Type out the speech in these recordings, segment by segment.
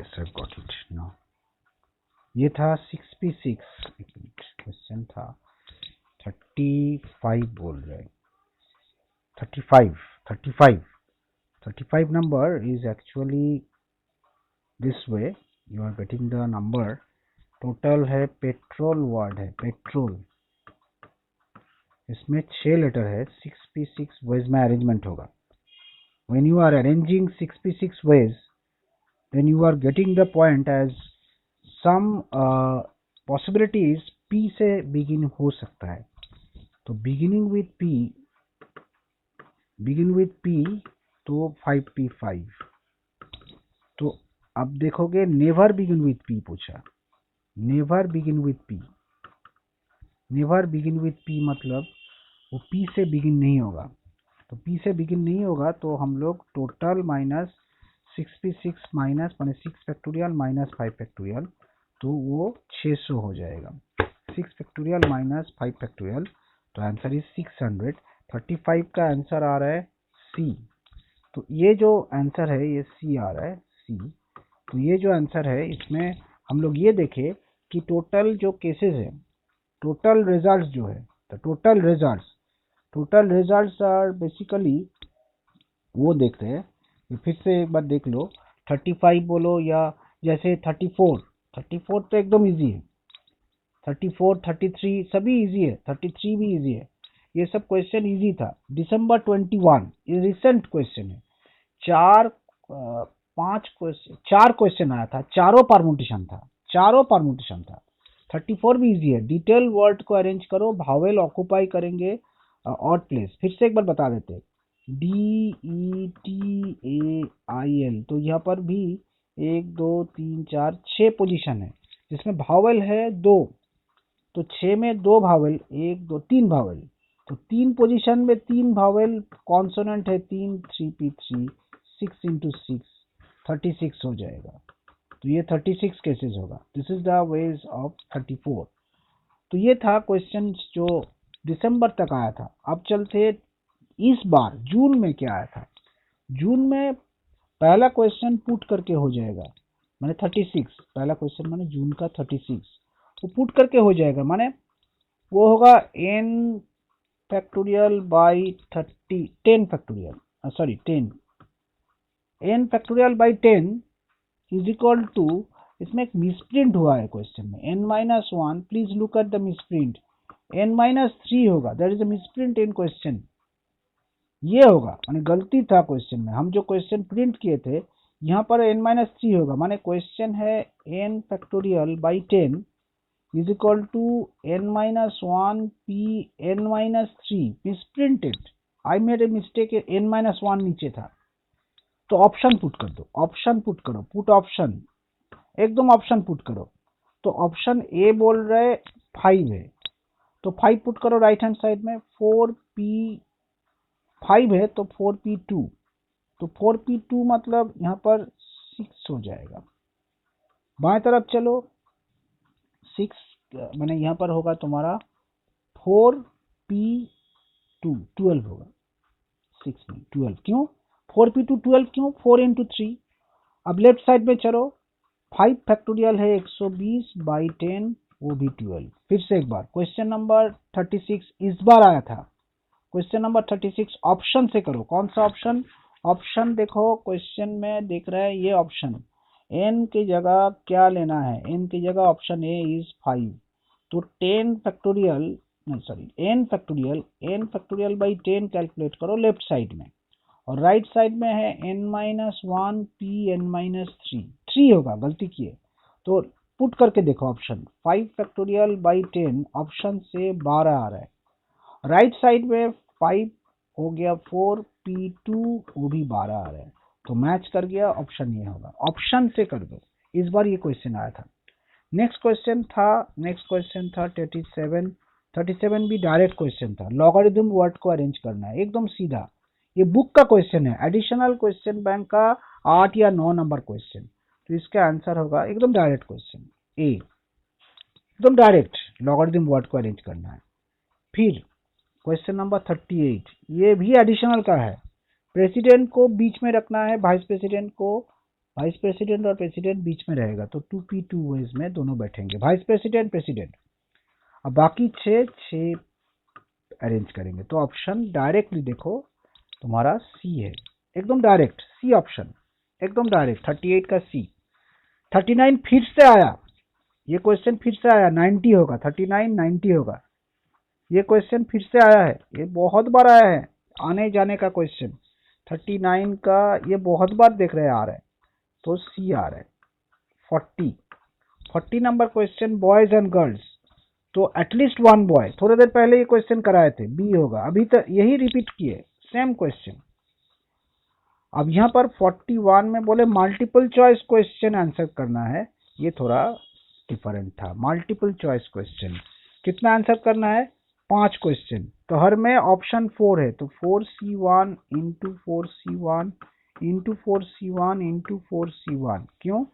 Yes I got it now. ये था 6p6, question था 35 बोल रहे, 35 number is actually this way. You are getting the number. Total है पेट्रोल वर्ड है पेट्रोल, इसमें 6 लेटर है। 6p6 वेज में अरेंजमेंट होगा। When you are arranging 6p6 ways, then you are getting the point as some possibilities P से begin हो सकता है। तो beginning with P तो 5p5। तो अब देखोगे नेवर बिगिन विथ P पूछा, never begin with P, never begin with P मतलब वो P से बिगिन नहीं होगा। तो P से बिगिन नहीं होगा तो हम लोग total minus 6p6 minus 6 factorial minus 5 factorial, तो वो 600 हो जाएगा। 6 फैक्टोरियल माइनस 5 फैक्टोरियल, तो आंसर इज 600। 35 का आंसर आ रहा है C। तो ये जो आंसर है ये C आ रहा है C। तो ये जो आंसर है इसमें हम लोग ये देखें कि टोटल जो केसेस है, टोटल रिजल्ट्स जो है, तो टोटल रिजल्ट्स आर बेसिकली वो देखते हैं। फिर से एक बार देख लो, 35 बोलो या जैसे 34 तो एकदम इजी है। 34, 33 सभी इजी है, 33 भी इजी है। ये सब क्वेश्चन इजी था। दिसंबर 21 ये रिसेंट क्वेश्चन है। 4 क्वेश्चन आया था, चारों परमुटेशन था। 34 भी इजी है। डिटेल वर्ड को अरेंज करो, भावेल ऑक्युपाई करेंगे ऑड प्लेस। फिर से एक बार बता देते, DETAIL, तो यहाँ पर भी 1 2 3 4 6 पोजीशन है जिसमें भावेल है 2, तो 6 में 2 भावेल, 1 2 3 भावेल, तो 3 पोजीशन में 3 भावेल, कॉन्सोनेंट है 3, 3p3, 6 into 6 36 हो जाएगा। तो ये 36 केसेस होगा। This is the ways of 34। तो ये था क्वेश्चन जो दिसंबर तक आया था। अब चलते इस बार जून में क्या आया था। जून में पहला क्वेश्चन पुट करके हो जाएगा, माने 36, पहला क्वेश्चन माने जून का 36, वो पुट करके हो जाएगा, माने वो होगा n factorial by 10 factorial, sorry 10, n factorial by 10 is equal to, इसमें एक मिसप्रिंट हुआ है क्वेश्चन में, n-1, please look at the misprint, n-3 होगा, that is a misprint in question, ये होगा, माने गलती था क्वेश्चन में। हम जो क्वेश्चन प्रिंट किए थे यहाँ पर n-3 होगा, माने क्वेश्चन है n factorial by 10 is equal to n-1 p n-3, misprinted, I made a mistake, n-1 नीचे था। तो ऑप्शन पुट कर दो, ऑप्शन पुट करो, पुट ऑप्शन, एकदम ऑप्शन पुट करो। तो ऑप्शन ए बोल रहे 5 है, तो 5 पुट करो राइट हैंड साइड में। 4p5 है तो 4p2, तो 4p2 मतलब यहाँ पर 6 हो जाएगा। बाएं तरफ चलो, 6 मैंने यहाँ पर होगा तुम्हारा 4p2 12 होगा, 6 में 12 क्यों, 4p2 12 क्यों, 4 into 3। अब लेफ्ट साइड में चलो, 5 फैक्टोरियल है 120 बाई 10, वो भी 12। फिर से एक बार क्वेश्चन नंबर 36 इस बार आया था। क्वेश्चन नंबर 36 ऑप्शन से करो। कौन सा ऑप्शन, ऑप्शन देखो क्वेश्चन में दिख रहा है ये ऑप्शन, n की जगह क्या लेना है, n की जगह ऑप्शन ए इज 5, तो 10 factorial sorry n factorial by 10 calculate करो लेफ्ट साइड में, और राइट साइड में है n-1 p n-3, 3 होगा, गलती किए तो पुट करके देखो ऑप्शन, 5 फैक्टोरियल बाई 10 ऑप्शन से 12 आ रहा है, राइट साइड में 5 हो गया 4p2, वो भी 12 आ रहा है, तो मैच कर गया, ऑप्शन ये होगा, ऑप्शन से कर दो। इस बार ये क्वेश्चन आया था। नेक्स्ट क्वेश्चन था 37 भी डायरेक्ट क्वेश्चन था। लॉगरिथम वर्ड को अरेंज करना है, एकदम सीधा, ये बुक का क्वेश्चन है, एडिशनल क्वेश्चन बैंक का 8 या 9 नंबर क्वेश्चन, तो इसका आंसर होगा एकदम डायरेक्ट क्वेश्चन ए, एकदम डायरेक्ट लॉगरिथम वर्ड को अरेंज करना है। फिर क्वेश्चन नंबर 38, ये भी एडिशनल का है, प्रेसिडेंट को बीच में रखना है, वाइस प्रेसिडेंट को वाइस प्रेसिडेंट और प्रेसिडेंट बीच में रहेगा, तो 2p2 इसमें दोनों बैठेंगे, वाइस प्रेसिडेंट प्रेसिडेंट। अब बाकी 6 अरेंज करेंगे, तो ऑप्शन डायरेक्टली देखो तुम्हारा सी है, एकदम डायरेक्ट सी ऑप्शन, एकदम डायरेक्ट 38 का सी। 39 फिर से आया, ये क्वेश्चन फिर से आया, 90 होगा, 39 90 होगा, ये क्वेश्चन फिर से आया है, ये बहुत बार आया है, आने जाने का क्वेश्चन 39 का, ये बहुत बार देख रहे आ रहा है, तो सी आ रहा है। 40 number question boys and girls, तो एटलीस्ट वन बॉय, थोड़ी देर पहले ये क्वेश्चन कराए थे, बी होगा, अभी तक यही रिपीट किए सेम क्वेश्चन। अब यहाँ पर 41 में बोले मल्टीपल चॉइस क्वेश्चन आंसर करना है, ये थोड़ा डिफरेंट था। मल्टीपल चॉइस क्वेश्चन कितना आंसर करना है, 5 क्वेश्चन, तो हर में ऑप्शन 4 है, तो 4c1 into 4c1 into 4c1 into 4c1, क्यों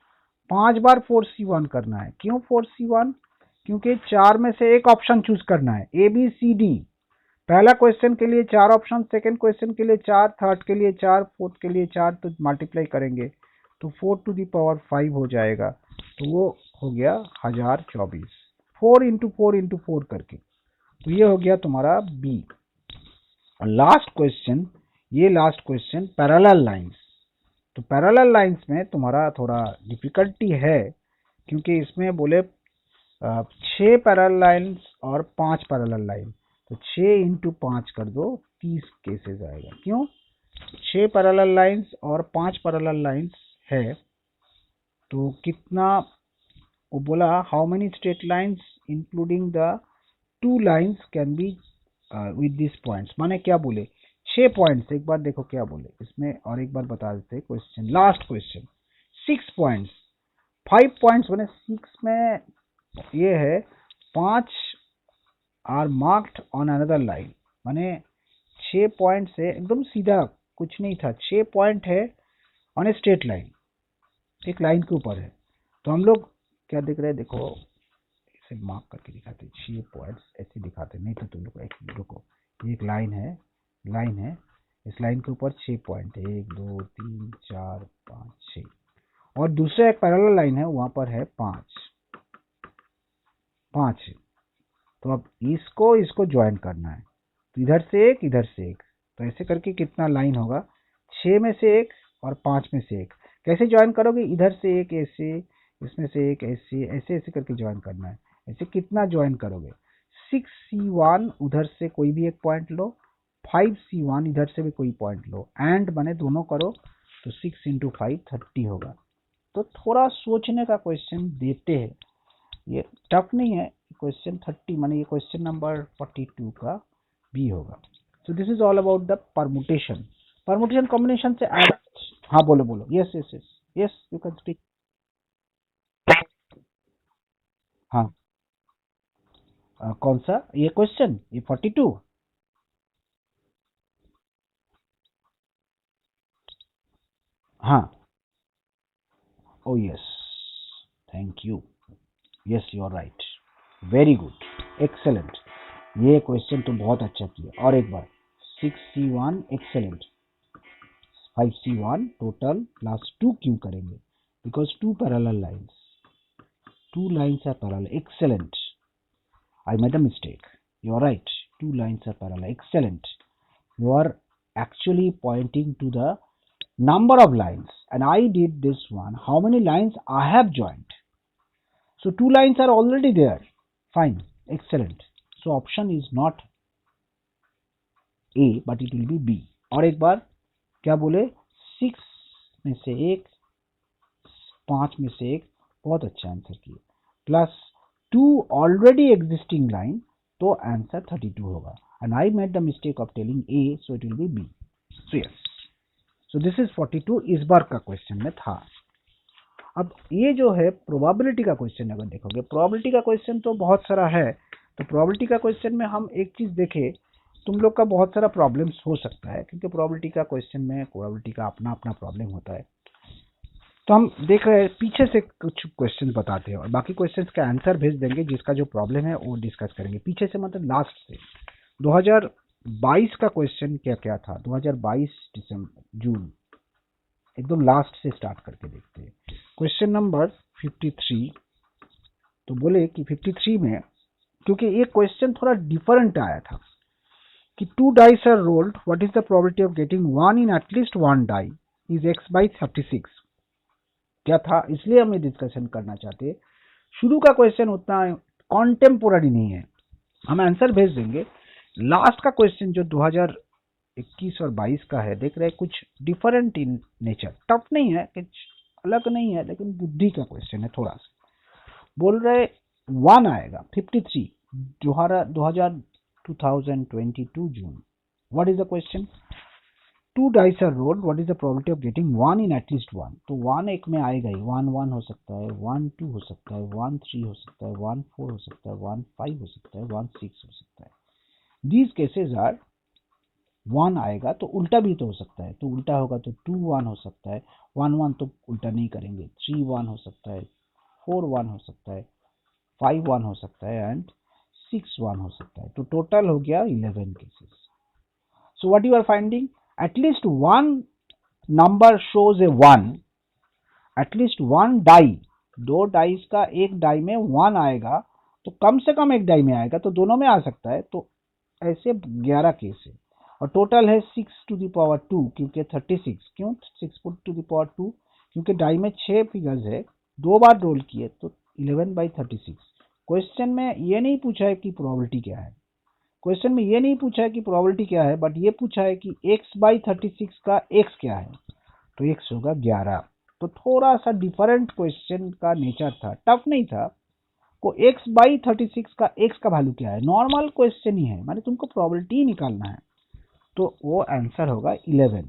5 बार 4c1 करना है, क्यों 4c1, क्योंकि 4 में से एक ऑप्शन चूज करना है, ए बी सी डी। पहला क्वेश्चन के लिए 4 ऑप्शन, सेकंड क्वेश्चन के लिए 4, थर्ड के लिए 4, फोर्थ के लिए 4, तो मल्टीप्लाई करेंगे तो 4 टू द पावर 5 हो जाएगा, तो वो हो गया 1024, 4 इंटू 4 इंटू 4 करके, तो ये हो गया तुम्हारा बी। और लास्ट क्वेश्चन, ये लास्ट क्वेश्चन पैरेलल लाइंस, तो पैरेलल लाइंस में तुम्हारा थोड़ा डिफिकल्टी है, क्योंकि इसमें बोले 6 पैरेलल लाइंस और 5 पैरेलल लाइन, तो 6 इंटू 5 कर दो, 30 केसेस आएगा, क्यों 6 पैरेलल लाइंस और 5 पैरेलल लाइंस है, तो कितना, वो बोला how many straight lines including the 2 lines can be with this points, माने क्या बोले 6 पॉइंट्स, एक बार देखो क्या बोले इसमें, और एक बार बता देते question, last question 6 points, 5 points बने 6 में, ये है 5 are marked on another line, माने 6 पॉइंट से एकदम सीधा कुछ नहीं था, 6 पॉइंट है ऑन ए स्ट्रेट लाइन, एक लाइन के ऊपर है, तो हम लोग क्या देख रहे हैं, देखो इसे मार्क करके दिखाते, 6 पॉइंट्स ऐसे दिखाते, नहीं तो तुम लोग एक रुको, ये एक लाइन है, इस लाइन के ऊपर 6 पॉइंट है, 1 2 3 4 5 6, और दूसरा एक पैरेलल लाइन है, वहां पर है 5 5, तो अब इसको ज्वाइन करना है, तो इधर से एक, इधर से एक, तो ऐसे करके कितना लाइन होगा, 6 में से एक और 5 में से एक, कैसे ज्वाइन करोगे, इधर से एक ऐसे, इसमें से एक ऐसे, ऐसे ऐसे करके ज्वाइन करना है, ऐसे कितना ज्वाइन करोगे, 6c1 उधर से कोई भी एक पॉइंट लो, 5c1 इधर से भी कोई पॉइंट लो, एंड बने दोनों करो, तो 6 इंटू 5 30 होगा, तो थोड़ा सोचने का क्वेश्चन देते हैं, ये टफ नहीं है क्वेश्चन, 30 माने ये क्वेश्चन नंबर 42 का बी होगा। So this is all about the permutation, permutation combination से ऐड, हाँ बोलो बोलो, yes yes yes yes you can speak. हाँ कौन सा ये क्वेश्चन, ये 42, हाँ, oh yes, thank you, yes you are right, very good, excellent, ये क्वेश्चन तो बहुत अच्छा किया, और एक बार 6c1 excellent, 5c1 total plus 2 क्यों करेंगे, because 2 parallel lines, 2 lines are parallel, excellent, I made a mistake, you are right, 2 lines are parallel, excellent, you are actually pointing to the number of lines, and I did this one, how many lines I have joined, so 2 lines are already there, fine, excellent, so option is not A but it will be B। और एक बार क्या बोले, 6 में से एक, 5 में से एक, बहुत अच्छा आंसर किए, प्लस 2 ऑलरेडी एग्जिस्टिंग लाइन, तो आंसर 32 होगा, and I made the mistake of telling A, so it will be B, so yes, so this is 42 इस बार का क्वेश्चन में था। अब ये जो है प्रोबेबिलिटी का क्वेश्चन, अगर देखोगे प्रोबेबिलिटी का क्वेश्चन तो बहुत सारा है, तो प्रोबेबिलिटी का क्वेश्चन में हम एक चीज देखें, तुम लोग का बहुत सारा प्रॉब्लम्स हो सकता है, क्योंकि प्रोबेबिलिटी का क्वेश्चन में प्रोबेबिलिटी का अपना अपना प्रॉब्लम होता है, तो हम देख रहे हैं पीछे से कुछ क्वेश्चन बताते हैं, और बाकी क्वेश्चंस का आंसर भेज देंगे, जिसका जो प्रॉब्लम है वो डिस्कस करेंगे पीछे से, मतलब लास्ट से। 2022 का क्वेश्चन क्या क्या था, 2022 दिसंबर जून, एकदम लास्ट से स्टार्ट करके देखते हैं। Question number 53। तो बोले कि 53 में, क्योंकि ये क्वेश्चन थोड़ा डिफरेंट आया था कि 2 dice are rolled, what is the probability of getting 1 in at least 1 die is x by 36। क्या था, इसलिए हम ये डिस्कशन करना चाहते हैं। शुरू का क्वेश्चन उतना कॉन्टेम्पोररी नहीं है, हम आंसर भेज देंगे। लास्ट का क्वेश्चन जो 2021 और 22 का है, देख रहे हैं कुछ डिफरेंट इन नेचर, टफ नहीं है, कुछ अलग नहीं है, लेकिन बुद्धि का क्वेश्चन है थोड़ा सा। बोल रहे 1 आएगा 53 2022 जून। What is the question? 2 dice are rolled, what is the probability of getting 1 in at least 1? तो 1 एक में आएगा ही, 1 1 हो सकता है, 1 2 हो सकता है, 1 3 हो सकता है, 1 4 हो सकता है, 1 5 हो सकता है, 1 6 हो सकता है। These cases are 1 आएगा तो उल्टा भी तो हो सकता है, तो उल्टा होगा तो 2 1 हो सकता है, 1 1 तो उल्टा नहीं करेंगे, 3 1 हो सकता है, 4 1 हो सकता है, 5 1 हो सकता है एंड 6 1 हो सकता है। तो टोटल हो गया 11 cases. So what you are finding? At least one number shows a 1, at least one die, 2 dice का एक डाई में 1 आएगा, तो कम से कम एक डाई में आएगा, तो दोनों में आ सकता है। तो ऐसे 11 केस है और टोटल है 6 to the power 2, क्योंकि 36, क्यों 6 to the power 2? क्योंकि डाई में 6 फिगर्स है, 2 बार रोल किए तो 11/36। क्वेश्चन में ये नहीं पूछा है कि प्रोबेबिलिटी क्या है, क्वेश्चन में ये नहीं पूछा है कि प्रोबेबिलिटी क्या है, बट ये पूछा है कि x/36 का x क्या है, तो x होगा 11। तो थोड़ा सा डिफरेंट क्वेश्चन का नेचर था, टफ नहीं था। को x/36 का x का वैल्यू क्या है, नॉर्मल क्वेश्चन ही है, माने तुमको प्रोबेबिलिटी निकालना है, तो वो आंसर होगा 11।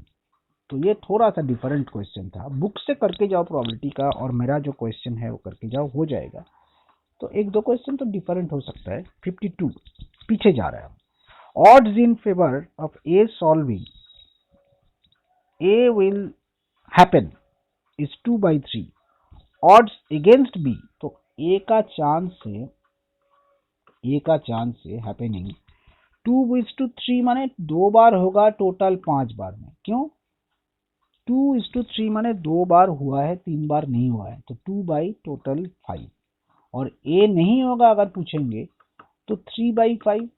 तो ये थोड़ा सा डिफरेंट क्वेश्चन था, बुक से करके जाओ प्रोबेबिलिटी का, और मेरा जो क्वेश्चन है वो करके जाओ, हो जाएगा। तो एक दो क्वेश्चन तो डिफरेंट हो सकता है। 52 पीछे जा रहा है। Odds in favor of A solving A will happen is 2/3। Odds against B, तो A का चांस से हैपनिंग 2:3 माने 2 बार होगा, टोटल 5 बार में। क्यों 2:3 माने 2 बार हुआ है, 3 बार नहीं हुआ है, तो 2/टोटल 5। और A नहीं होगा अगर पूछेंगे तो 3/5।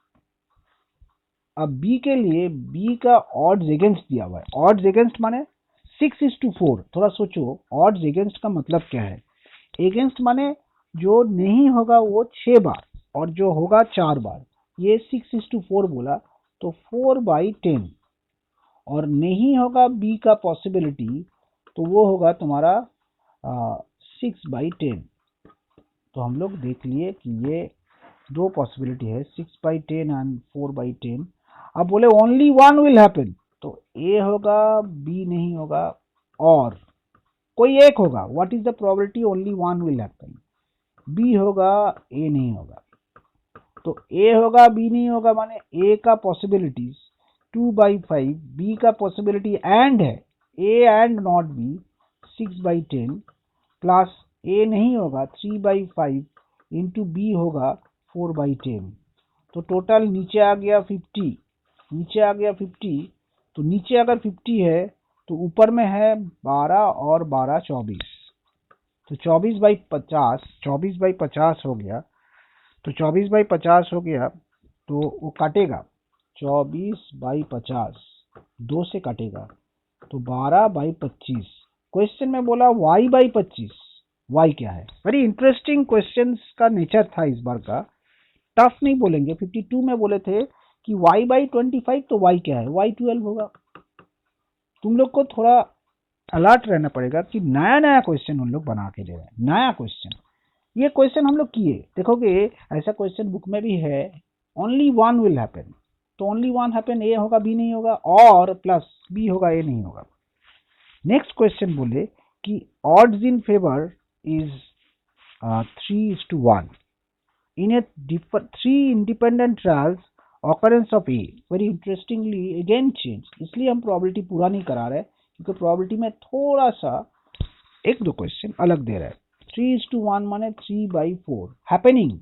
अब बी के लिए, बी का ऑड्स एगेंस्ट दिया हुआ है, ऑड्स एगेंस्ट माने 6:4। थोड़ा सोचो, ऑड्स एगेंस्ट का मतलब क्या है? एगेंस्ट माने जो नहीं होगा वो 6 बार और जो होगा 4 बार, ये 6:4 बोला तो 4/10। और नहीं होगा बी का पॉसिबिलिटी, तो वो होगा तुम्हारा 6/10। तो हम लोग देख लिए कि ये दो पॉसिबिलिटी है, 6/10 एंड 4/10। अब बोले ओनली 1 विल हैपन, तो ए होगा, बी नहीं होगा, और कोई एक होगा। What is the probability only 1 will happen? B होगा, ए नहीं होगा। तो ए होगा, बी नहीं होगा, माने ए का पॉसिबिलिटीज 2/5, बी का पॉसिबिलिटी एंड है A and not B 6/10, plus A नहीं होगा 3/5 इंटू बी होगा 4/10। तो टोटल नीचे आ गया 50, नीचे आ गया 50। तो नीचे अगर 50 है तो ऊपर में है 12 और 12 24, तो 24/50, 24/50 हो गया। तो 24/50 हो गया, तो वो काटेगा 24/50, 2 से काटेगा, तो 12/25। क्वेश्चन में बोला y/25, y क्या है? वेरी इंटरेस्टिंग क्वेश्चन का नेचर था इस बार का, टफ नहीं बोलेंगे। 52 में बोले थे कि y/25, तो y क्या है? y 12 होगा। तुम लोग को थोड़ा अलर्ट रहना पड़ेगा कि नया नया क्वेश्चन उन लोग बना के दे रहे हैं, नया क्वेश्चन। ये क्वेश्चन हम लोग किए, देखोगे ऐसा क्वेश्चन बुक में भी है, ओनली 1 विल हैपन, तो ओनली 1 हैपन, ए होगा, बी नहीं होगा, और प्लस बी होगा, ए नहीं होगा। नेक्स्ट क्वेश्चन बोले कि odds in favour is 3:1 in a 3 independent trials occurrence of A very interestingly again change। इसलिए हम प्रोबेबिलिटी पूरा नहीं करा रहे, क्योंकि प्रोबेबिलिटी में थोड़ा सा एक दो क्वेश्चन अलग दे रहा है। 3:1 माने 3/4 हैपनिंग,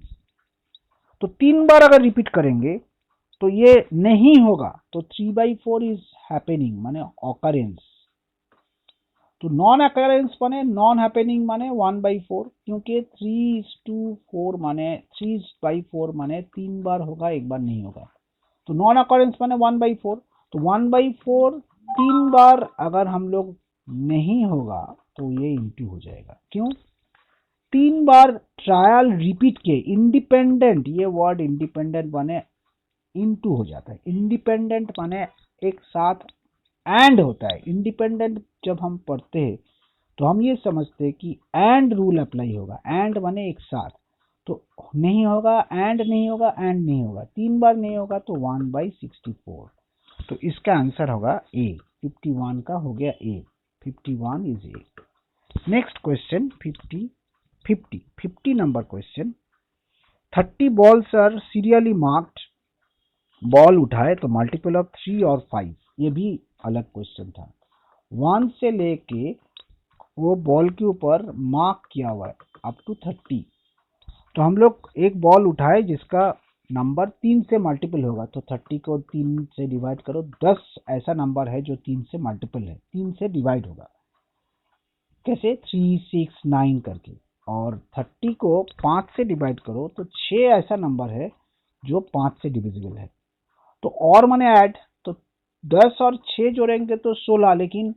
तो 3 बार अगर रिपीट करेंगे तो ये नहीं होगा, तो 3/4 इज हैपनिंग माने ऑकरेंस। तो नॉन अकरेंस माने नॉन हैपनिंग माने 1/4, क्योंकि 3:4 माने 3/4 माने 3 बार होगा, 1 बार नहीं होगा। तो नॉन अकरेंस माने 1/4, तो 1/4 3 बार अगर हम लोग नहीं होगा तो ये इंटू हो जाएगा। क्यों? 3 बार ट्रायल रिपीट किए, इंडिपेंडेंट, ये वर्ड इंडिपेंडेंट माने इंटू हो जाता है। इंडिपेंडेंट माने एक साथ एंड होता है। इंडिपेंडेंट जब हम पढ़ते हैं तो हम ये समझते हैं कि एंड रूल अप्लाई होगा। एंड माने एक साथ, तो नहीं होगा, एंड नहीं होगा, एंड नहीं होगा, 3 बार नहीं होगा तो 1/64। तो इसका आंसर होगा ए, 51 का हो गया A, 51 is A. Next question 50 number question. 30 balls are serially marked. Ball उठाए तो मल्टीपल ऑफ 3 और 5, ये भी अलग क्वेश्चन था। 1 से लेके वो बॉल के ऊपर मार्क किया हुआ है अप टू 30। तो हम लोग एक बॉल उठाए जिसका नंबर 3 से मल्टीपल होगा, तो 30 को 3 से डिवाइड करो। 10 ऐसा नंबर है जो 3 से मल्टीपल है, 3 से डिवाइड होगा। कैसे? 3, 6, 9 करके। और 30 को 5 से डिवाइड करो तो 6 ऐसा नंबर है जो 5 से डिविजिबल है। तो और माने ऐड, तो 10 और 6 जोड़ेंगे तो 16, लेकिन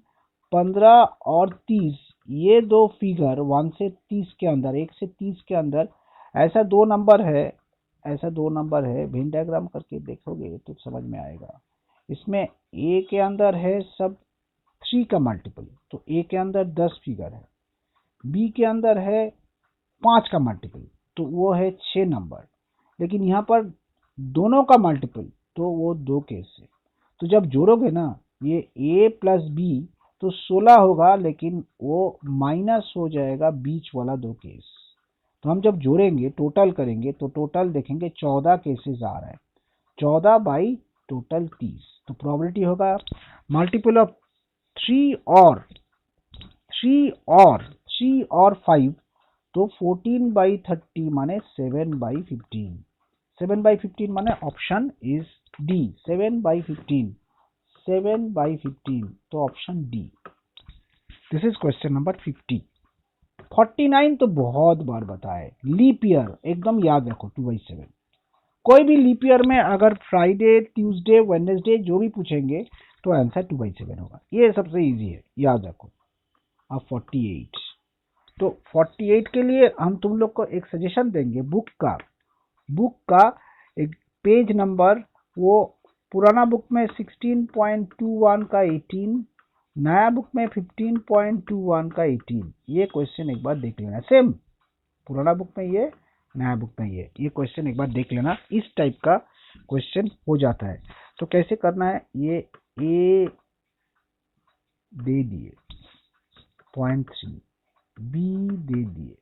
15 और 30 ये दो फिगर 1 से 30 के अंदर, 1 से 30 के अंदर ऐसा दो नंबर है, ऐसा दो नंबर है। वेन डायग्राम करके देखोगे तो समझ में आएगा। इसमें ए के अंदर है सब 3 का मल्टीपल, तो ए के अंदर 10 फिगर है। बी के अंदर है 5 का मल्टीपल, तो वो है 6 नंबर। लेकिन यहाँ पर दोनों का मल्टीपल, तो वो 2 केस है। तो जब जोड़ोगे ना ये a प्लस बी तो 16 होगा, लेकिन वो माइनस हो जाएगा बीच वाला 2 केस। तो हम जब जोड़ेंगे, टोटल करेंगे, तो टोटल देखेंगे 14 केसेस आ रहा है। 14 बाई टोटल 30, तो प्रोबेबिलिटी होगा मल्टीपल ऑफ 3 और 5, तो 14/30 माने 7/15। 7/15 माने ऑप्शन इज डी, 7/15, 7/15, तो option D. This is question number 50। 49 तो बहुत बार बताए, लीप ईयर एकदम याद रखो, 2/7। कोई भी लीप ईयर में अगर फ्राइडे, ट्यूसडे, वेडनेसडे जो भी पूछेंगे तो आंसर 2/7 होगा। ये सबसे इजी है, याद रखो। अब 48, तो 48 के लिए हम तुम लोग को एक सजेशन देंगे बुक का एक पेज नंबर। वो पुराना बुक में 16.21 का 18, नया बुक में 15.21 का 18। ये क्वेश्चन एक बार देख लेना। सेम पुराना बुक में ये, नया बुक में ये क्वेश्चन एक बार देख लेना। इस टाइप का क्वेश्चन हो जाता है। तो कैसे करना है, ये ए दे दिए 0.3, बी दे दिए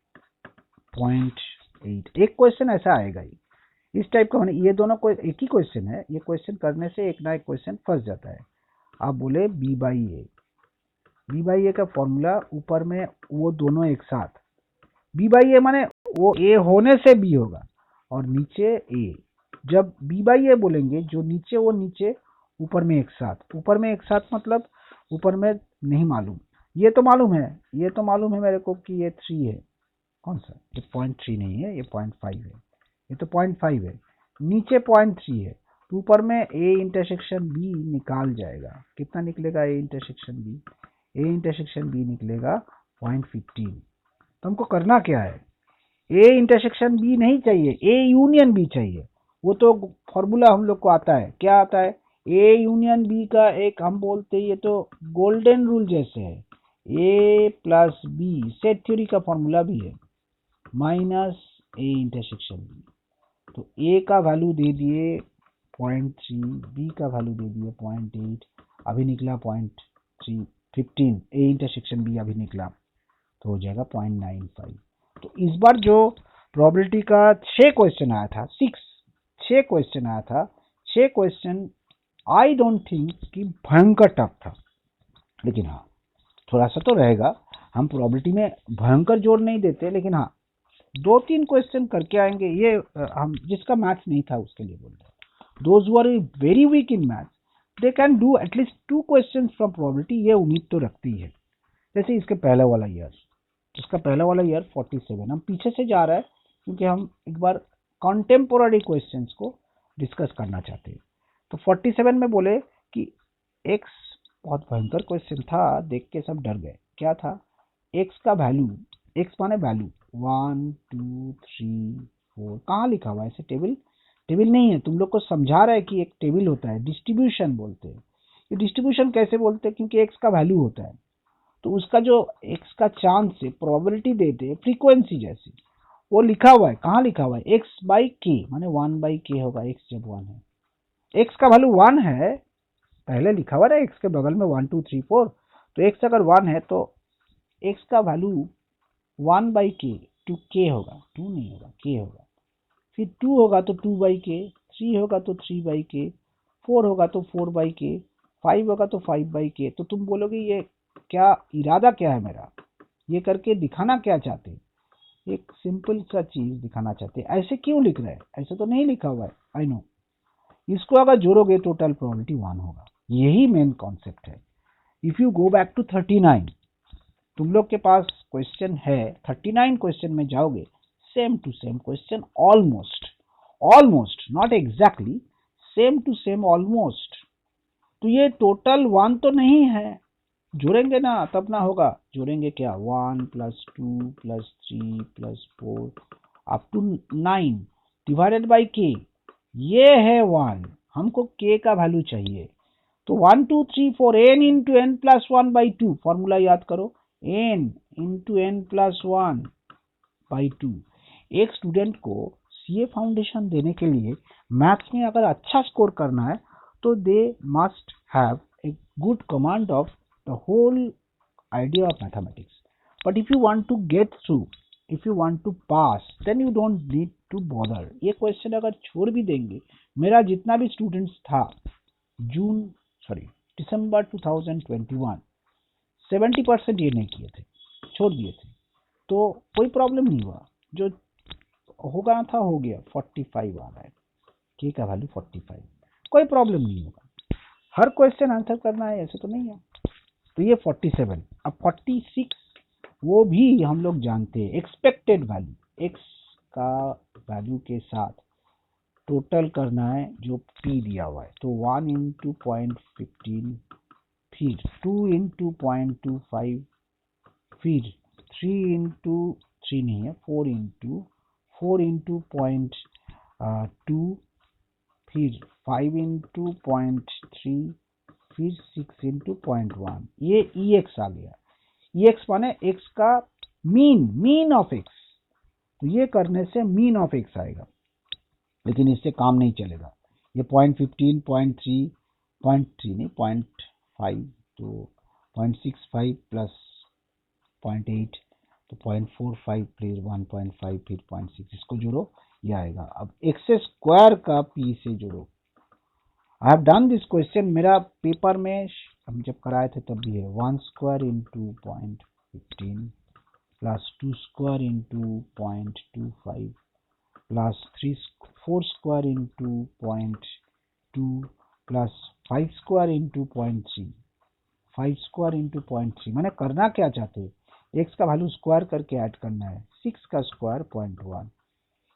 0.8। एक क्वेश्चन ऐसा आएगा ही इस टाइप का होने। ये दोनों को एक ही क्वेश्चन है, ये क्वेश्चन करने से एक ना एक क्वेश्चन फंस जाता है। आप बोले b/a का फॉर्मूला ऊपर में वो दोनों एक साथ, b/a माने वो a होने से b होगा और नीचे a। जब b/a बोलेंगे जो नीचे वो नीचे, ऊपर में एक साथ। ऊपर में एक साथ मतलब ऊपर में नहीं मालूम, ये तो मालूम है मेरे को कि ये 3 है। कौन सा? ये 0.3 नहीं है, ये 0.5 है। ये तो 0.5 है, नीचे 0.3 है, तो ऊपर में a इंटरसेक्शन b निकाल जाएगा। कितना निकलेगा a intersection b? a intersection b निकलेगा 0.15। तो हमको करना क्या है, a इंटरसेक्शन b नहीं चाहिए, a यूनियन b चाहिए। वो तो फॉर्मूला हम लोग को आता है, क्या आता है? a यूनियन b का एक हम बोलते हैं, ये तो गोल्डन रूल जैसे है, a plus b set theory का फॉर्मूला भी है, माइनस a इंटरसेक्शन b। तो a का वैल्यू दे दिए 0.3, b का वैल्यू दे दिए 0.8, अभी निकला 0.315, a इंटरसेक्शन b अभी निकला, तो हो जाएगा 0.95। तो इस बार जो प्रोबेबिलिटी का 6 क्वेश्चन आया था, 6 क्वेश्चन आया था, 6 क्वेश्चन आई डोंट थिंक कि भयंकर टफ था, लेकिन हाँ थोड़ा सा तो रहेगा। हम प्रोबेबिलिटी में भयंकर जोर नहीं देते, लेकिन हाँ 2-3 क्वेश्चन करके आएंगे। ये हम जिसका मैथ्स नहीं था उसके लिए बोल रहे हैं। Those who are very weak in maths they can do at least 2 question from probability, ये उम्मीद तो रखती है। जैसे इसके पहले वाला ईयर, इसका पहला वाला ईयर 47, हम पीछे से जा रहा है क्योंकि हम एक बार कॉन्टेम्पोररी क्वेश्चंस को डिस्कस करना चाहते हैं। तो 47 में बोले कि एक्स, बहुत भयंकर क्वेश्चन था, देख के सब डर गए। क्या था? एक्स का वैल्यू, एक्स माने वैल्यू 1 2 3 4, कहाँ लिखा हुआ है? ऐसे टेबल टेबल नहीं है, तुम लोग को समझा रहा है कि एक टेबल होता है, डिस्ट्रीब्यूशन बोलते हैं। ये डिस्ट्रीब्यूशन कैसे बोलते हैं? क्योंकि एक्स का वैल्यू होता है, तो उसका जो एक्स का चांस है, प्रोबेबिलिटी देते हैं फ्रीक्वेंसी जैसी, वो लिखा हुआ है। कहाँ लिखा हुआ है? एक्स बाई के, माने 1/k होगा एक्स जब 1 है। एक्स का वैल्यू 1 है, पहले लिखा हुआ है एक्स के बगल में 1 2 3 4, तो एक्स अगर 1 है तो एक्स का वैल्यू 1/k, 2k होगा, 2 नहीं होगा, k होगा। फिर 2 होगा तो 2/k, 3 होगा तो 3/k, 4 होगा तो 4/k, 5 होगा तो 5/k। तो तुम बोलोगे ये क्या इरादा, क्या है मेरा, ये करके दिखाना क्या चाहते? एक सिंपल सा चीज दिखाना चाहते। ऐसे क्यों लिख रहे हैं? ऐसे तो नहीं लिखा हुआ है, आई नो। इसको अगर जोड़ोगे टोटल प्रोबेबिलिटी 1 होगा, यही मेन कॉन्सेप्ट है। If you go back to 39, तुम लोग के पास क्वेश्चन है 39, क्वेश्चन में जाओगे, same to same question, almost, almost not exactly, same to same almost. तो ये टोटल 1 तो नहीं है, जोड़ेंगे ना तब ना होगा। जोड़ेंगे क्या? 1 + 2 + 3 + 4 अप टू 9 डिवाइडेड बाई के, ये है 1। हमको के का वैल्यू चाहिए, तो 1 2 3 4 n into n plus 1/2, formula याद करो, n इंटू एन प्लस 1/2। एक स्टूडेंट को सीए फाउंडेशन देने के लिए मैथ्स में अगर अच्छा स्कोर करना है तो they must have a good command of the whole idea of mathematics. But if you want to get through, if you want to pass, then you don't need to bother. ये question अगर छोड़ भी देंगे, मेरा जितना भी students था दिसंबर 2021, 70% ये नहीं किए थे, छोड़ दिए थे, तो कोई प्रॉब्लम नहीं हुआ। जो होगा था हो गया, 45 आ रहा है, के का वैल्यू 45, कोई प्रॉब्लम नहीं होगा। हर क्वेश्चन आंसर करना है ऐसे तो नहीं है। तो ये 47। अब 46, वो भी हम लोग जानते हैं, एक्सपेक्टेड वैल्यू, एक्स का वैल्यू के साथ टोटल करना है जो पी दिया हुआ है। तो 1 इंटू 0.15, फिर 2 इंटू 0.25, फिर 3 इंटू 3 नहीं है, 4 इंटू 0.2, फिर 5 इंटू 0.3, फिर 6 इंटू 0.1। ये ई एक्स आ गया। ई एक्स माने एक्स का मीन ऑफ एक्स, तो ये करने से मीन ऑफ एक्स आएगा, लेकिन इससे काम नहीं चलेगा। ये 0.15, 0.3 नहीं 0.5, तो 0.65 प्लस 0.8, तो 0.45, फिर 1.5, फिर 0.6, इसको जोड़ो, ये आएगा। अब एक्स स्क्वायर का पी से जोड़ो। I have done this question, मेरा पेपर में हम जब कराए थे तब भी है। 1 square into 0.15 plus 2 square into 0.25 plus 4 square into 0.2 plus 5 square into 0.3, 5 square into 0.3। मैंने करना क्या चाहते हैं? एक्स का वैल्यू स्क्वायर करके ऐड करना है, 6 का स्क्वायर 0.1।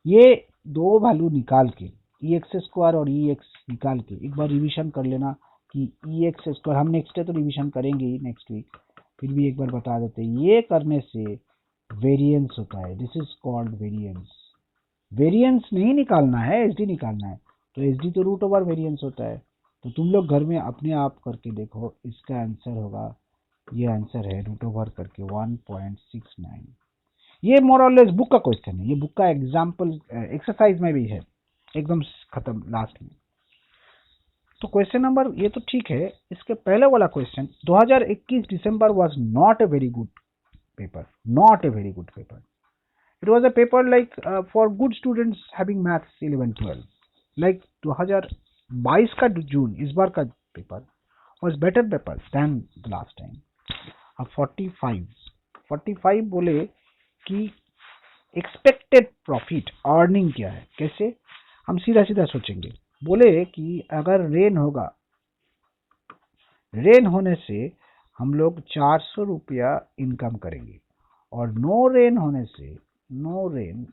ये दो वैल्यू निकाल के, ई एक्स स्क्वायर और ई एक्स निकाल के एक बार रिवीजन कर लेना कि ई एक्स स्क्वायर, हम नेक्स्ट डे तो रिवीजन करेंगे ही, नेक्स्ट वीक, फिर भी एक बार बता देते हैं। ये करने से वेरिएंस होता है, this is called variance. Variance नहीं निकालना है, एसडी निकालना है, तो एसडी तो रूट ओवर वेरिएंस होता है। तो तुम लोग घर में अपने आप करके देखो, इसका आंसर होगा, ये आंसर है रूट ओवर करके 1.69। ये मोर और लेस बुक का क्वेश्चन है, ये बुक का एग्जाम्पल एक्सरसाइज में भी है, एकदम खत्म लास्ट में। तो क्वेश्चन नंबर ये तो ठीक है। इसके पहले वाला क्वेश्चन, 2021 दिसंबर was not a very good paper, not a very good paper. It was a paper like for good students having maths 11 12। Like 2022 का जून, इस बार का paper was better paper than last time. अब 45 बोले कि एक्सपेक्टेड प्रॉफिट अर्निंग क्या है, कैसे? हम सीधा सीधा सोचेंगे। बोले कि अगर रेन होगा, रेन होने से हम लोग 400 रुपया इनकम करेंगे, और नो रेन होने से, नो रेन,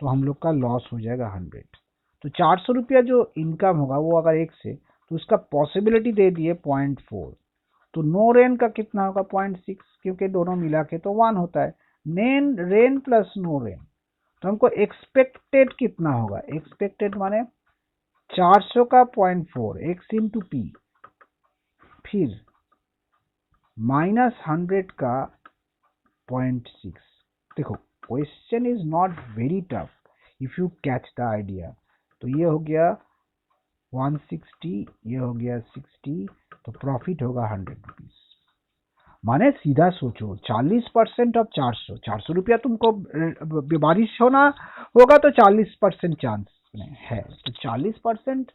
तो हम लोग का लॉस हो जाएगा 100। तो 400 रुपया जो इनकम होगा वो अगर एक से, तो उसका पॉसिबिलिटी दे दिए 0.4, तो नो रेन का कितना होगा 0.6, क्योंकि दोनों मिला के तो 1 होता है। नेन रेन प्लस नो रेन, तो हमको एक्सपेक्टेड कितना होगा, एक्सपेक्टेड माने 400 का 0.4 x इंटू पी, फिर -100 का 0.6। देखो question is not very tough if you catch the idea. तो ये हो गया 160, ये हो गया 60, तो प्रॉफिट होगा 100 रुपीज। माने सीधा सोचो 40% ऑफ 400, 400 रुपया तुमको बारिश होना होगा तो 40% चांस है, तो 40%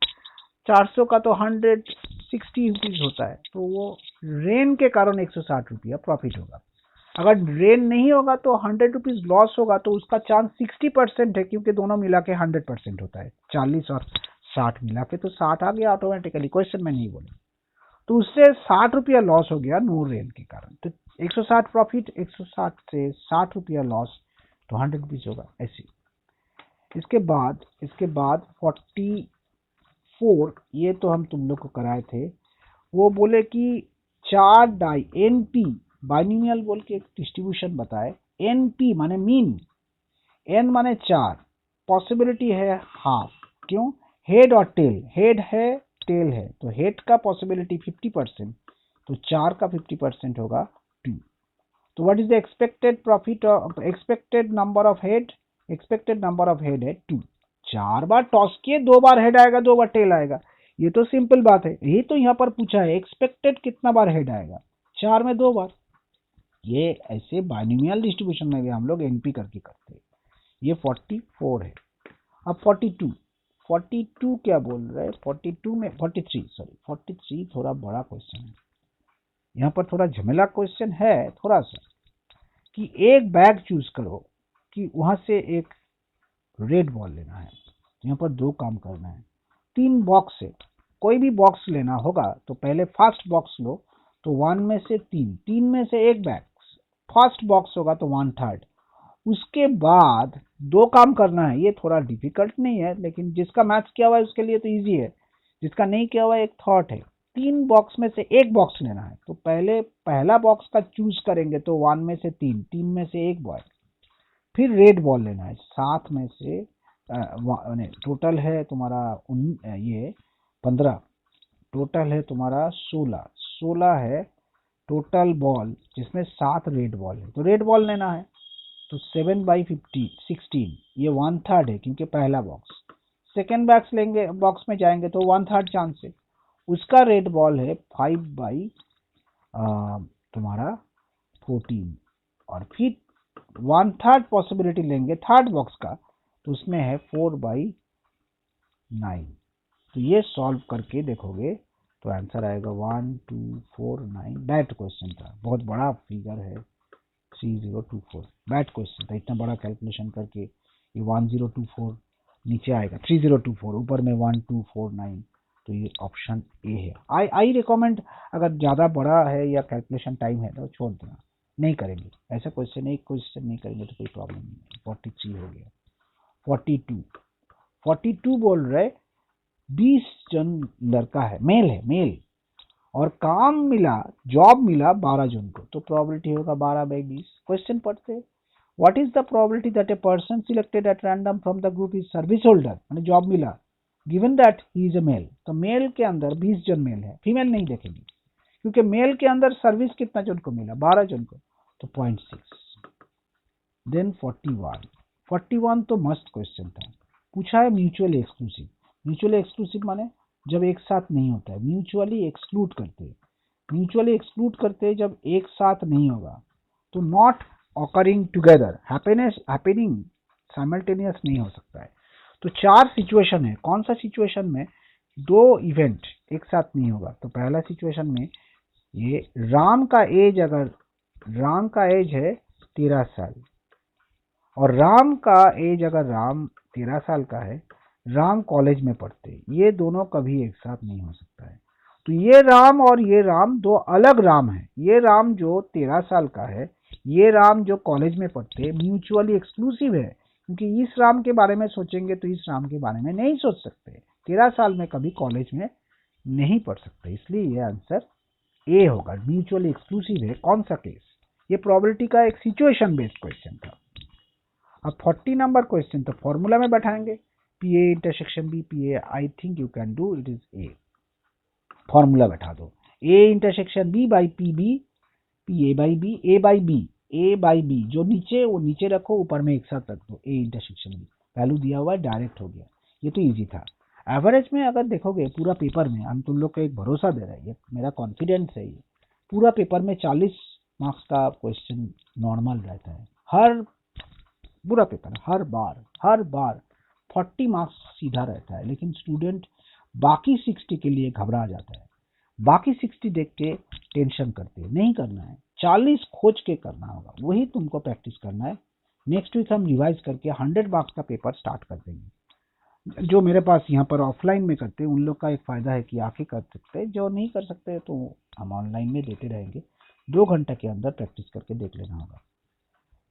400 का तो 160 रुपीज होता है, तो वो रेन के कारण 160 रुपया प्रॉफिट होगा। अगर रेन नहीं होगा तो 100 रुपीज लॉस होगा, तो उसका चांस 60% है, क्योंकि दोनों मिला के 100% होता है, 40 और 60 मिला के तो 60 आ गया ऑटोमेटिकली, क्वेश्चन में नहीं बोले। तो उससे 60 रुपया लॉस हो गया नो रेन के कारण, तो 160 प्रॉफिट, 160 से 60 रुपया लॉस, तो 100 रुपीज होगा ऐसे। इसके बाद 44, ये तो हम तुम लोग को कराए थे। वो बोले कि 4 डाई एनपी बाइनोमियल बोल के एक डिस्ट्रीब्यूशन बताए। एनपी माने मीन, एन माने 4, पॉसिबिलिटी है हाफ, क्यों, हेड और टेल, हेड है टेल है, तो हेड का पॉसिबिलिटी 50%, तो 4 का 50% होगा 2। तो what is the expected profit, expected number of head, expected number of head है 2। 4 बार टॉस किए, 2 बार हेड आएगा, 2 बार टेल आएगा, ये तो सिंपल बात है। यही तो यहाँ पर पूछा है, एक्सपेक्टेड कितना बार हेड आएगा, 4 में 2 बार। ये ऐसे बाइनोमियल डिस्ट्रीब्यूशन में भी हम लोग एनपी करके करते हैं। ये 44 है। अब 42 क्या बोल रहे हैं, 42 में 43 थोड़ा बड़ा क्वेश्चन है, यहाँ पर थोड़ा झमेला क्वेश्चन है थोड़ा सा, कि एक बैग चूज करो, कि वहां से एक रेड बॉल लेना है, यहाँ पर 2 काम करना है। 3 बॉक्स है, कोई भी बॉक्स लेना होगा तो पहले फर्स्ट बॉक्स लो, तो 1 में से 3 में से एक बैग फर्स्ट बॉक्स होगा तो 1/3। उसके बाद 2 काम करना है, ये थोड़ा डिफिकल्ट नहीं है, लेकिन जिसका मैथ्स किया हुआ है उसके लिए तो इजी है, जिसका नहीं किया हुआ है एक थॉट है। 3 बॉक्स में से एक बॉक्स लेना है, तो पहले पहला बॉक्स का चूज करेंगे, तो 1 में से 3 में से एक बॉल, फिर रेड बॉल लेना है 7 में से, टोटल है तुम्हारा ये 15, टोटल है तुम्हारा 16 है टोटल बॉल, जिसमें 7 रेड बॉल है, तो रेड बॉल लेना है। तो 7/16, ये 1/3 है, क्योंकि पहला बॉक्स। सेकेंड बॉक्स लेंगे, बॉक्स में जाएंगे तो 1/3 चांस है, उसका रेड बॉल है 5 तुम्हारा 14, और फिर 1/3 पॉसिबिलिटी लेंगे थर्ड बॉक्स का, तो उसमें है 4/9। तो ये सॉल्व करके देखोगे तो आंसर आएगा 1249। बैट क्वेश्चन था, बहुत बड़ा फिगर है, 3024, बैट क्वेश्चन था, इतना बड़ा कैलकुलेशन करके ये 1024 नीचे आएगा, 3024 ऊपर में 1249, तो ये ऑप्शन ए है। आई रिकमेंड, अगर ज़्यादा बड़ा है या कैलकुलेशन टाइम है तो छोड़ देना, नहीं करेंगे ऐसा क्वेश्चन, एक क्वेश्चन नहीं करेंगे तो कोई प्रॉब्लम नहीं है। 43 हो गया। 42 बोल रहे 20 जन लड़का है, मेल है मेल, और काम मिला, जॉब मिला 12 जन को, तो प्रोबेबिलिटी होगा 12/20। क्वेश्चन पढ़ते, what is the probability that a person selected at random from the group is service holder, मैंने जॉब मिला, given that he is a male, तो मेल के अंदर 20 जन मेल है, फीमेल नहीं देखेंगे, क्योंकि मेल के अंदर सर्विस कितना जन को मिला, 12 जन को, तो 0.6। देन 41 तो मस्त क्वेश्चन था, पूछा है म्यूचुअली एक्सक्लूसिव। म्यूचुअली एक्सक्लूसिव माने जब एक साथ नहीं होता है, म्यूचुअली एक्सक्लूड करते हैं, म्यूचुअली एक्सक्लूड करते हैं जब एक साथ नहीं होगा, तो not occurring together, happening simultaneous नहीं हो सकता है। तो 4 सिचुएशन है, कौन सा सिचुएशन में 2 इवेंट एक साथ नहीं होगा, तो पहला सिचुएशन में ये राम का एज है 13 साल, और राम का एज अगर राम 13 साल का है, राम कॉलेज में पढ़ते, ये दोनों कभी एक साथ नहीं हो सकता है। तो ये राम और ये राम दो अलग राम है। ये राम जो 13 साल का है, ये राम जो कॉलेज में पढ़ते हैं, म्यूचुअली एक्सक्लूसिव है, क्योंकि इस राम के बारे में सोचेंगे तो इस राम के बारे में नहीं सोच सकते। 13 साल में कभी कॉलेज में नहीं पढ़ सकते, इसलिए ये आंसर ए होगा, म्यूचुअली एक्सक्लूसिव है। कौन सा केस? ये प्रोबेबिलिटी का एक सिचुएशन बेस्ड क्वेश्चन था। अब 40 नंबर क्वेश्चन तो फॉर्मूला में बैठाएंगे, P A intersection B P A. I think you can do, it is A. Formula बैठा दो, A intersection B by P B, P A by B, A by B, A by B, जो नीचे वो नीचे रखो, ऊपर में एक साथ रख दो, ए इंटरसेक्शन बी। वैल्यू दिया हुआ है, डायरेक्ट हो गया। ये तो इजी था। एवरेज में अगर देखोगे पूरा पेपर में, हम तुम लोग को एक भरोसा दे रहे हैं, ये मेरा कॉन्फिडेंस है, ये पूरा पेपर में 40 मार्क्स का क्वेश्चन नॉर्मल रहता है। हर पूरा पेपर हर बार 40 मार्क्स सीधा रहता है, लेकिन स्टूडेंट बाकी 60 के लिए घबरा जाता है, बाकी 60 देख के टेंशन करते हैं। नहीं करना है, 40 खोज के करना होगा, वही तुमको प्रैक्टिस करना है। नेक्स्ट वीक हम रिवाइज करके 100 मार्क्स का पेपर स्टार्ट कर देंगे। जो मेरे पास यहाँ पर ऑफलाइन में करते हैं उन लोग का एक फायदा है कि आके कर सकते हैं, जो नहीं कर सकते तो हम ऑनलाइन में देते रहेंगे। 2 घंटे के अंदर प्रैक्टिस करके देख लेना होगा।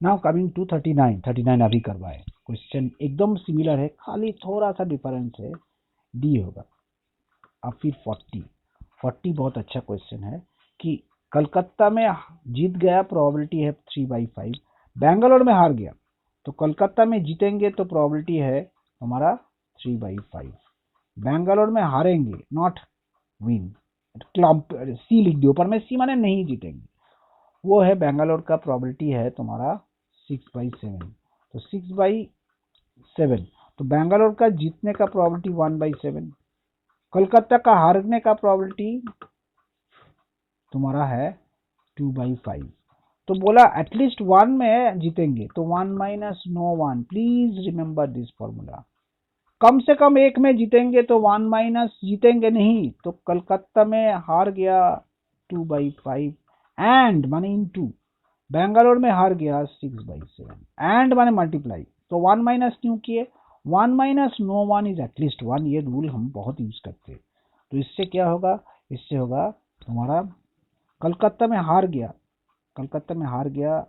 नाउ कमिंग टू 39 अभी करवाए। क्वेश्चन एकदम सिमिलर है, खाली थोड़ा सा डिफरेंस है, डी होगा। अब फिर 40 बहुत अच्छा क्वेश्चन है कि कलकत्ता में जीत गया, प्रोबेबिलिटी है 3/5। बेंगलोर में हार गया, तो कलकत्ता में जीतेंगे तो प्रोबेबिलिटी है हमारा 3/5। बेंगलोर में हारेंगे, नॉट विन, सी लिख दियो ऊपर में, सी माने नहीं जीतेंगे, वो है बेंगलोर का प्रोबेबिलिटी है तुम्हारा 6/7। तो 6/7, तो बेंगलोर का जीतने का प्रोबेबिलिटी 1/7। कोलकाता का हारने का प्रोबेबिलिटी तुम्हारा है 2/5। तो बोला एटलीस्ट 1 में जीतेंगे, तो 1 minus no 1। Please remember this formula. कम से कम एक में जीतेंगे तो 1 माइनस, जीतेंगे नहीं तो कलकत्ता में हार गया 2/5, एंड माने इनटू बेंगलोर में हार गया 6/7, एंड माने मल्टीप्लाई। तो 1 माइनस क्यों किए? 1 माइनस नो 1 इज एटलीस्ट 1, ये रूल हम बहुत यूज करते हैं। तो इससे क्या होगा? इससे होगा तुम्हारा कलकत्ता में हार गया,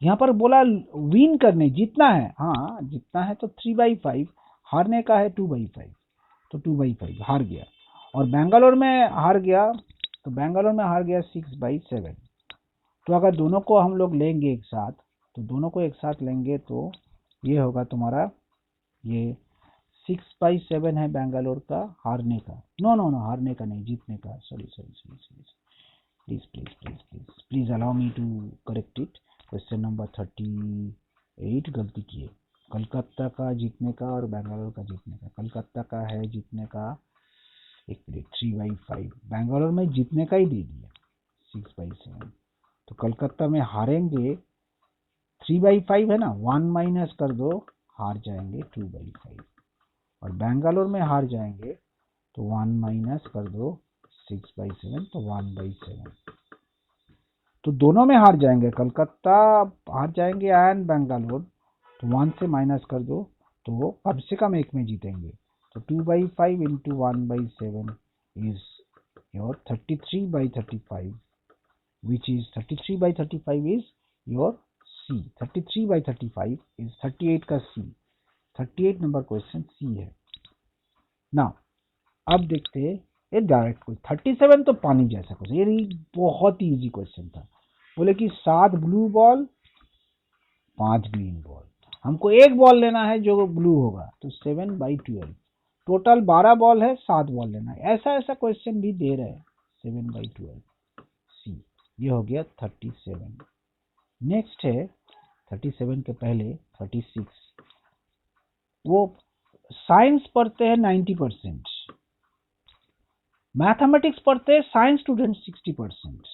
यहाँ पर बोला विन करने, जीतना है, हाँ जीतना है तो 3/5, हारने का है 2/5, तो 2/5 हार गया। और बेंगलोर में हार गया, तो बेंगलोर में हार गया 6/7। तो अगर दोनों को हम लोग लेंगे एक साथ, तो दोनों को एक साथ लेंगे तो ये होगा तुम्हारा, ये 6/7 है बेंगलोर का हारने का, नो हारने का नहीं, जीतने का, sorry please allow me to correct it. Question number 38 गलती किए, कलकत्ता का जीतने का और बेंगलोर का जीतने का। कलकत्ता का है जीतने का, एक मिनट, 3/5, बेंगलोर में जीतने का ही दे दिया 6/7। तो कलकत्ता में हारेंगे 3/5 है ना, 1 माइनस कर दो, हार जाएंगे 2/5। और बेंगलोर में हार जाएंगे तो 1 माइनस कर दो 6/7, तो 1/7। तो दोनों में हार जाएंगे, कलकत्ता हार जाएंगे एंड बेंगलोर, तो 1 से माइनस कर दो तो वो कम से कम एक में जीतेंगे। तो 2/5 into 1/7 is your 33/35, which is 33/35 is your C। 33/35 is 38 का C, 38 नंबर क्वेश्चन C है ना। अब देखते हैं ये डायरेक्ट क्वेश्चन। 37 तो पानी जैसा क्वेश्चन, ये बहुत ही इजी क्वेश्चन था। बोले कि 7 ब्लू बॉल 5 ग्रीन बॉल, हमको एक बॉल लेना है जो ब्लू होगा, तो 7/12। टोटल 12 बॉल है, 7 बॉल लेना है। ऐसा क्वेश्चन भी दे रहे हैं, 7/12 C। ये हो गया 37। नेक्स्ट है 37 के पहले 36। वो साइंस पढ़ते हैं 90%, मैथमेटिक्स पढ़ते हैं साइंस स्टूडेंट 60%,